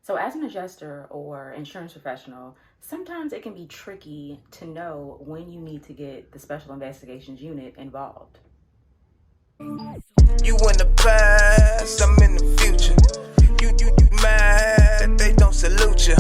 So as an adjuster or insurance professional, sometimes it can be tricky to know when you need to get the special investigations unit involved. You in the past, I'm in the future. You mad, they don't salute you.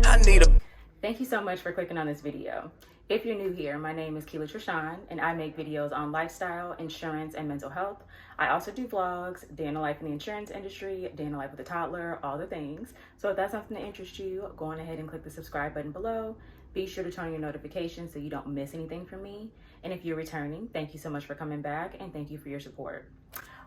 I need a... Thank you so much for clicking on this video. If you're new here, my name is Keela Trishan, and I make videos on lifestyle, insurance, and mental health. I also do vlogs, day in the life in the insurance industry, day in the life with a toddler, all the things. So if that's something that interests you, go on ahead and click the subscribe button below. Be sure to turn on your notifications so you don't miss anything from me. And if you're returning, thank you so much for coming back, and thank you for your support.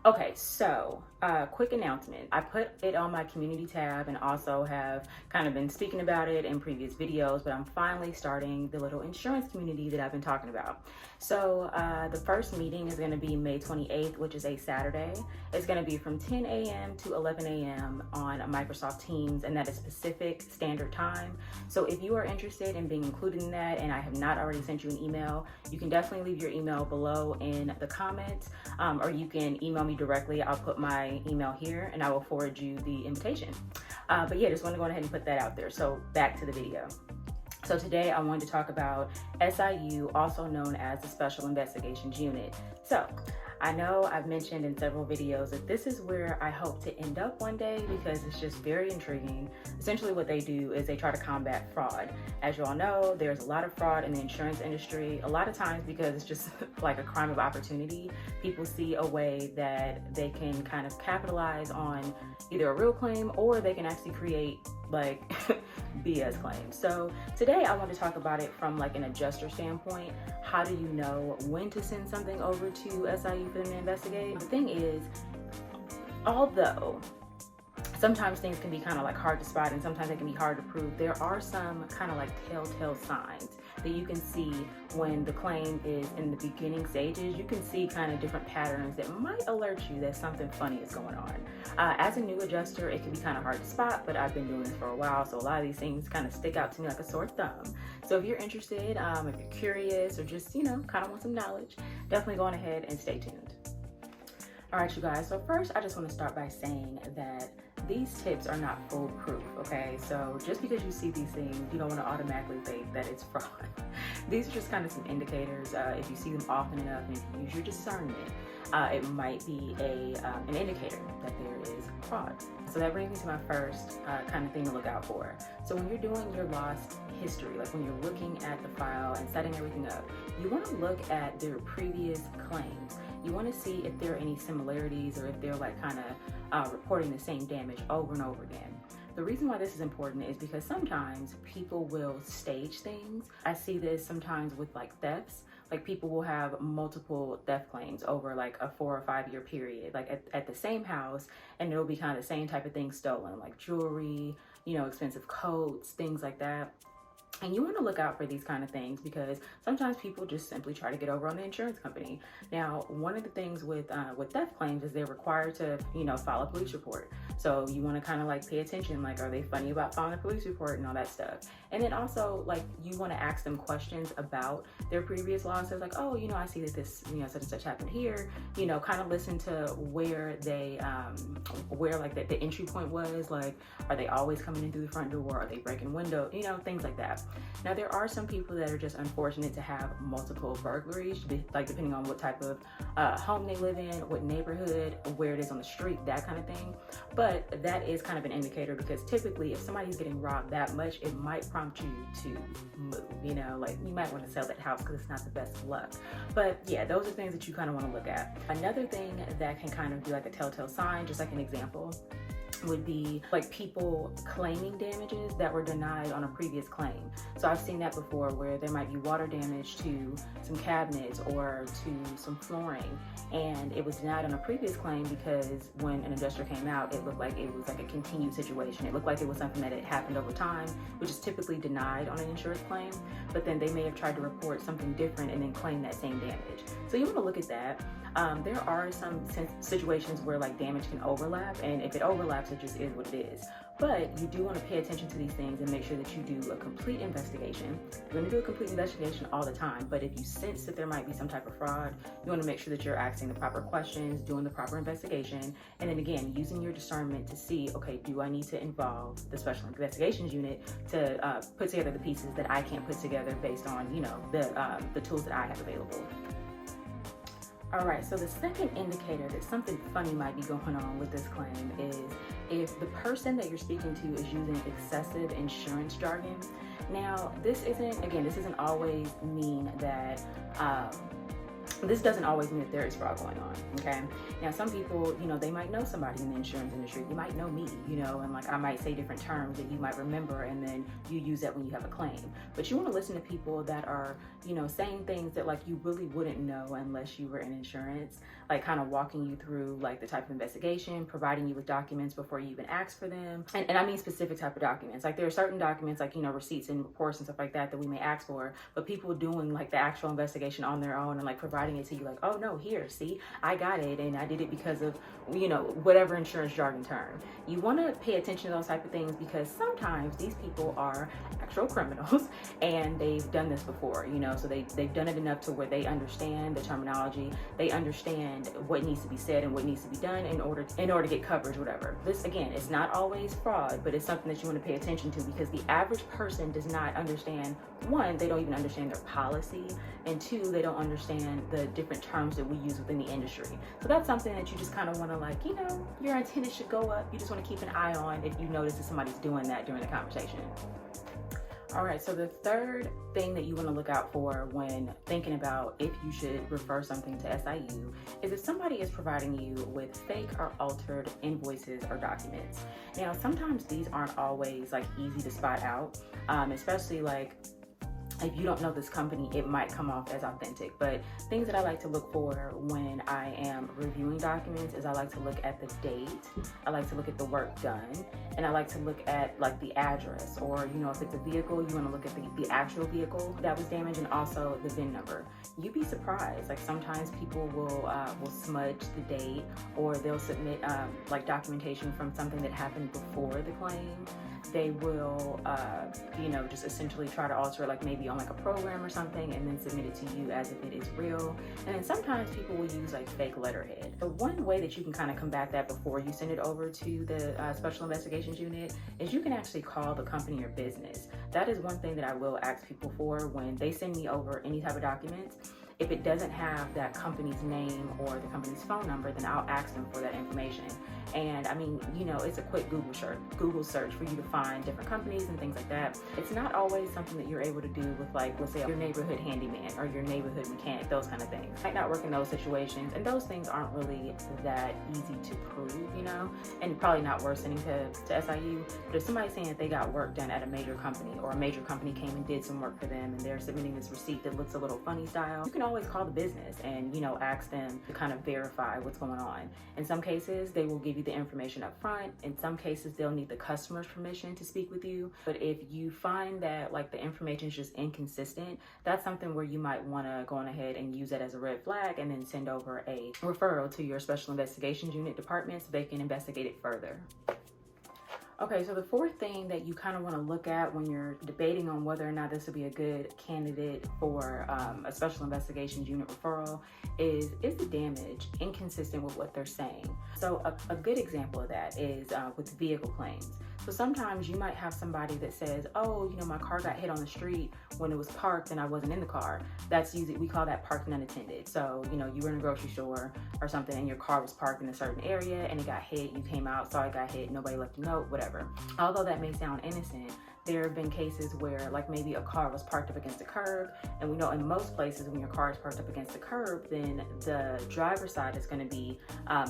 Okay, so quick announcement. I put it on my community tab and also have kind of been speaking about it in previous videos, but I'm finally starting the little insurance community that I've been talking about. So the first meeting is going to be May 28th, which is a Saturday. It's going to be from 10 a.m. to 11 a.m. on Microsoft Teams, and that is Pacific Standard Time. So if you are interested in being included in that and I have not already sent you an email, you can definitely leave your email below in the comments, or you can email me directly. I'll put my email here and I will forward you the invitation. But yeah, just want to go ahead and put that out there. So back to the video. So today I wanted to talk about SIU, also known as the Special Investigations Unit. So I know I've mentioned in several videos that this is where I hope to end up one day because it's just very intriguing. Essentially what they do is they try to combat fraud. As you all know, there's a lot of fraud in the insurance industry, a lot of times because it's just like a crime of opportunity. People see a way that they can kind of capitalize on either a real claim or they can actually create like BS claims. So today I want to talk about it from like an adjuster standpoint. How do you know when to send something over to SIU for them to investigate? The thing is, although sometimes things can be kind of like hard to spot and sometimes they can be hard to prove, there are some kind of like telltale signs that you can see when the claim is in the beginning stages. You can see kind of different patterns that might alert you that something funny is going on. As a new adjuster, it can be kind of hard to spot, but I've been doing this for a while, so a lot of these things kind of stick out to me like a sore thumb. So if you're interested, if you're curious, or just, you know, kind of want some knowledge, definitely go on ahead and stay tuned. All right, you guys, so first I just want to start by saying that these tips are not foolproof, okay? So just because you see these things, you don't want to automatically think that it's fraud. These are just kind of some indicators. If you see them often enough and if you use your discernment, it might be an indicator that there is fraud. So that brings me to my first kind of thing to look out for. So when you're doing your loss history, like when you're looking at the file and setting everything up, you want to look at their previous claims. You want to see if there are any similarities or if they're like kind of reporting the same damage over and over again. The reason why this is important is because sometimes people will stage things. I see this sometimes with like thefts. Like people will have multiple theft claims over like a 4 or 5 year period, like at the same house, and it'll be kind of the same type of thing stolen, like jewelry, you know, expensive coats, things like that. And you want to look out for these kind of things because sometimes people just simply try to get over on the insurance company. Now, one of the things with theft claims is they're required to, you know, file a police report. So you want to kind of like pay attention, like, are they funny about filing a police report and all that stuff? And then also, like, you want to ask them questions about their previous losses, like, oh, you know, I see that this, you know, such and such happened here. You know, kind of listen to where they, where like the entry point was. Like, are they always coming in through the front door? Are they breaking window? You know, things like that. Now, there are some people that are just unfortunate to have multiple burglaries, like depending on what type of home they live in, what neighborhood, where it is on the street, that kind of thing. But that is kind of an indicator because typically if somebody's getting robbed that much, it might prompt you to move, you know, like you might want to sell that house because it's not the best of luck. But yeah, those are things that you kind of want to look at. Another thing that can kind of be like a telltale sign, just like an example, would be like people claiming damages that were denied on a previous claim. So I've seen that before where there might be water damage to some cabinets or to some flooring and it was denied on a previous claim because when an adjuster came out, it looked like it was like a continued situation. It looked like it was something that had happened over time, which is typically denied on an insurance claim, but then they may have tried to report something different and then claim that same damage. So you want to look at that. There are some situations where like damage can overlap, and if it overlaps, it just is what it is. But you do want to pay attention to these things and make sure that you do a complete investigation. You're going to do a complete investigation all the time, but if you sense that there might be some type of fraud, you want to make sure that you're asking the proper questions, doing the proper investigation, and then again, using your discernment to see, okay, do I need to involve the Special Investigations Unit to put together the pieces that I can't put together based on, the tools that I have available. All right, so the second indicator that something funny might be going on with this claim is if the person that you're speaking to is using excessive insurance jargon. Now, this isn't always mean that, this doesn't always mean that there is fraud going on, okay? Now, some people, they might know somebody in the insurance industry. You might know me, and like I might say different terms that you might remember, and then you use that when you have a claim. But you want to listen to people that are, saying things that like you really wouldn't know unless you were in insurance, like kind of walking you through like the type of investigation, providing you with documents before you even ask for them. And I mean specific type of documents. Like there are certain documents like, receipts and reports and stuff like that we may ask for, but people doing like the actual investigation on their own and like providing it to you like, oh no, here, see, I got it and I did it because of, whatever insurance jargon term. You want to pay attention to those type of things because sometimes these people are actual criminals and they've done this before, so they've done it enough to where they understand the terminology, they understand what needs to be said and what needs to be done in order to get coverage, whatever. This, again, it's not always fraud, but it's something that you want to pay attention to because the average person does not understand, one, they don't even understand their policy, and two, they don't understand the different terms that we use within the industry. So that's something that you just kind of want to your antennas should go up. You just want to keep an eye on if you notice that somebody's doing that during the conversation. All right, so the third thing that you want to look out for when thinking about if you should refer something to SIU is if somebody is providing you with fake or altered invoices or documents. Now, sometimes these aren't always like easy to spot out, especially like if you don't know this company, it might come off as authentic. But things that I like to look for when I am reviewing documents is I like to look at the date, I like to look at the work done, and I like to look at like the address, or if it's a vehicle, you want to look at the actual vehicle that was damaged, and also the VIN number. You'd be surprised, like sometimes people will smudge the date, or they'll submit like documentation from something that happened before the claim. They will just essentially try to alter it, like maybe on like a program or something, and then submit it to you as if it is real. And then sometimes people will use like fake letterhead. The one way that you can kind of combat that before you send it over to the Special Investigations Unit is you can actually call the company or business. That is one thing that I will ask people for when they send me over any type of documents. If it doesn't have that company's name or the company's phone number, then I'll ask them for that information. And I mean, it's a quick Google search for you to find different companies and things like that. It's not always something that you're able to do with like, let's say your neighborhood handyman or your neighborhood mechanic, those kind of things. Might not work in those situations, and those things aren't really that easy to prove, and probably not worth sending to SIU. But if somebody's saying that they got work done at a major company, or a major company came and did some work for them and they're submitting this receipt that looks a little funny style, you can always call the business and ask them to kind of verify what's going on. In some cases they will give you the information up front. In some cases they'll need the customer's permission to speak with you. But if you find that like the information is just inconsistent, that's something where you might want to go on ahead and use that as a red flag and then send over a referral to your Special Investigations Unit department so they can investigate it further. Okay, so the fourth thing that you kind of want to look at when you're debating on whether or not this would be a good candidate for a Special Investigations Unit referral is the damage inconsistent with what they're saying? So a good example of that is with vehicle claims. So sometimes you might have somebody that says, oh, my car got hit on the street when it was parked and I wasn't in the car. That's usually, we call that parked and unattended. So, you were in a grocery store or something and your car was parked in a certain area and it got hit, you came out, saw it got hit, nobody left a note, whatever. Although that may sound innocent, there have been cases where like maybe a car was parked up against a curb, and we know in most places when your car is parked up against the curb, then the driver's side is going to be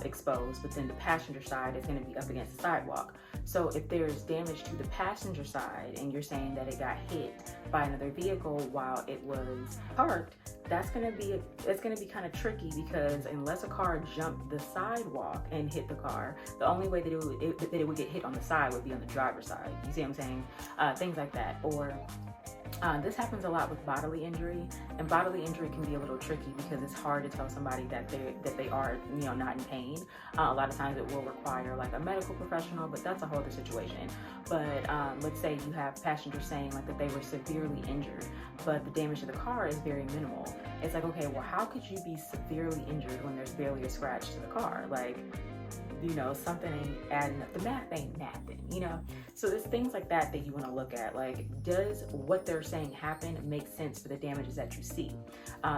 exposed, but then the passenger side is going to be up against the sidewalk. So if there's damage to the passenger side and you're saying that it got hit by another vehicle while it was parked, it's going to be kind of tricky, because unless a car jumped the sidewalk and hit the car, the only way that it would get hit on the side would be on the driver's side. You see what I'm saying? Things like that. Or This happens a lot with bodily injury, and bodily injury can be a little tricky because it's hard to tell somebody that they are, not in pain. A lot of times it will require like a medical professional, but that's a whole other situation. But let's say you have passengers saying like that they were severely injured, but the damage to the car is very minimal. It's like, okay, well, how could you be severely injured when there's barely a scratch to the car? Like, something ain't adding up. The math ain't mathing, So there's things like that you want to look at. Like, does what they're saying happen make sense for the damages that you see?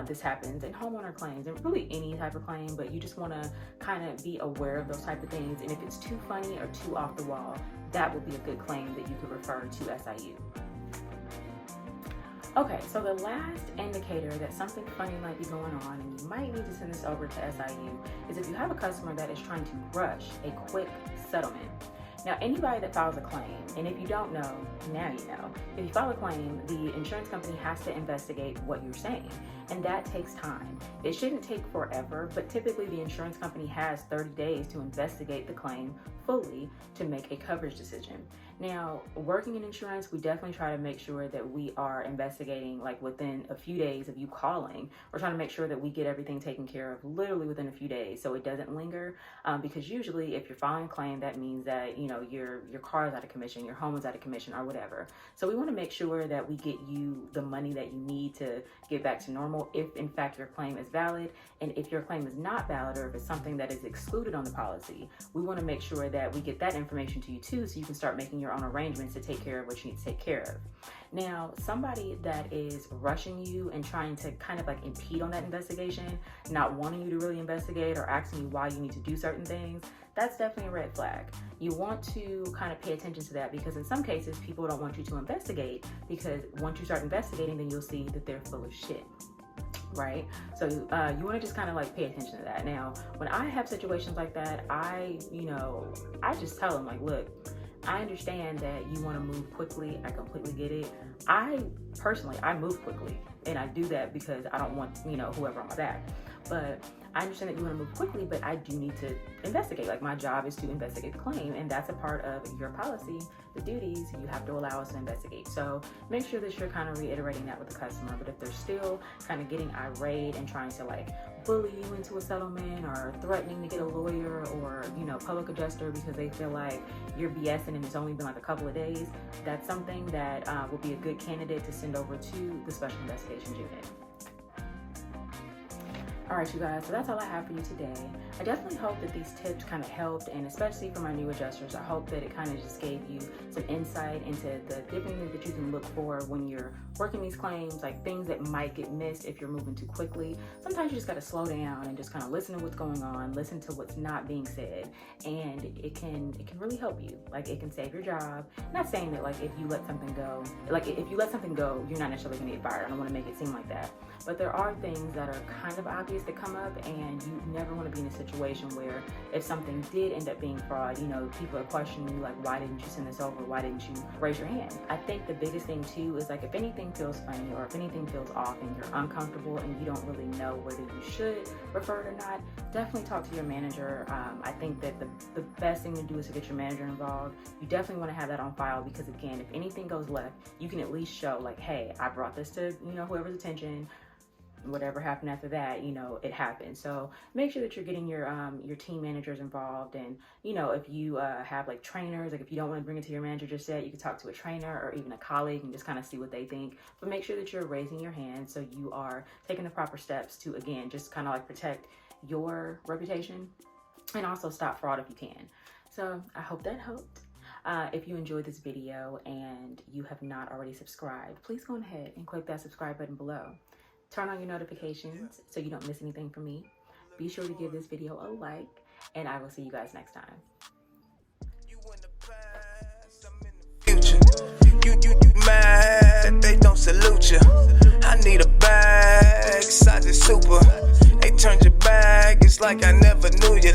This happens in homeowner claims and really any type of claim, but you just want to kind of be aware of those type of things. And if it's too funny or too off the wall, that would be a good claim that you could refer to SIU. Okay, so the last indicator that something funny might be going on, and you might need to send this over to SIU, is if you have a customer that is trying to rush a quick settlement. Now, anybody that files a claim, and if you don't know, now you know, if you file a claim, the insurance company has to investigate what you're saying, and that takes time. It shouldn't take forever, but typically the insurance company has 30 days to investigate the claim fully to make a coverage decision. Now, working in insurance, we definitely try to make sure that we are investigating like within a few days of you calling. We're trying to make sure that we get everything taken care of literally within a few days so it doesn't linger, because usually if you're filing a claim, that means that your car is out of commission, your home is out of commission, or whatever. So we want to make sure that we get you the money that you need to get back to normal if in fact your claim is valid. And if your claim is not valid, or if it's something that is excluded on the policy, we want to make sure that we get that information to you too, so you can start making your own arrangements to take care of what you need to take care of. Now, somebody that is rushing you and trying to kind of like impede on that investigation, not wanting you to really investigate or asking you why you need to do certain things, that's definitely a red flag. You want to kind of pay attention to that, because in some cases people don't want you to investigate, because once you start investigating, then you'll see that they're full of shit. Right? So you want to just kind of like pay attention to that. Now, when I have situations like that, I just tell them like, look, I understand that you want to move quickly. I completely get it. I move quickly, and I do that because I don't want, whoever on my back. But I understand that you want to move quickly, but I do need to investigate. Like, my job is to investigate the claim, and that's a part of your policy, the duties you have to allow us to investigate. So make sure that you're kind of reiterating that with the customer. But if they're still kind of getting irate and trying to like bully you into a settlement, or threatening to get a lawyer or, public adjuster because they feel like you're BSing and it's only been like a couple of days, that's something that will be a good candidate to send over to the Special Investigations Unit. All right, you guys, so that's all I have for you today. I definitely hope that these tips kind of helped, and especially for my new adjusters, I hope that it kind of just gave you some insight into the different things that you can look for when you're working these claims, like things that might get missed if you're moving too quickly. Sometimes you just got to slow down and just kind of listen to what's going on, listen to what's not being said, and it can really help you. Like, it can save your job. Not saying that like if you let something go, you're not necessarily going to get fired. I don't want to make it seem like that. But there are things that are kind of obvious that come up, and you never want to be in a situation where if something did end up being fraud, people are questioning you like, why didn't you send this over? Why didn't you raise your hand? I think the biggest thing too is like, if anything feels funny or if anything feels off and you're uncomfortable and you don't really know whether you should refer it or not, definitely talk to your manager. I think that the best thing to do is to get your manager involved. You definitely want to have that on file, because again, if anything goes left, you can at least show like, hey, I brought this to whoever's attention. Whatever happened after that, it happened. So make sure that you're getting your team managers involved. And if you have like trainers, like if you don't want to bring it to your manager just yet, you can talk to a trainer or even a colleague and just kind of see what they think. But make sure that you're raising your hand, so you are taking the proper steps to, again, just kind of like protect your reputation and also stop fraud if you can. So I hope that helped. If you enjoyed this video and you have not already subscribed, please go ahead and click that subscribe button below. Turn on your notifications so you don't miss anything from me. Be sure to give this video a like, and I will see you guys next time. You in the past, I'm in the future. You mad that they don't salute you. I need a bag, size is super. They turned your bag, it's like I never knew you.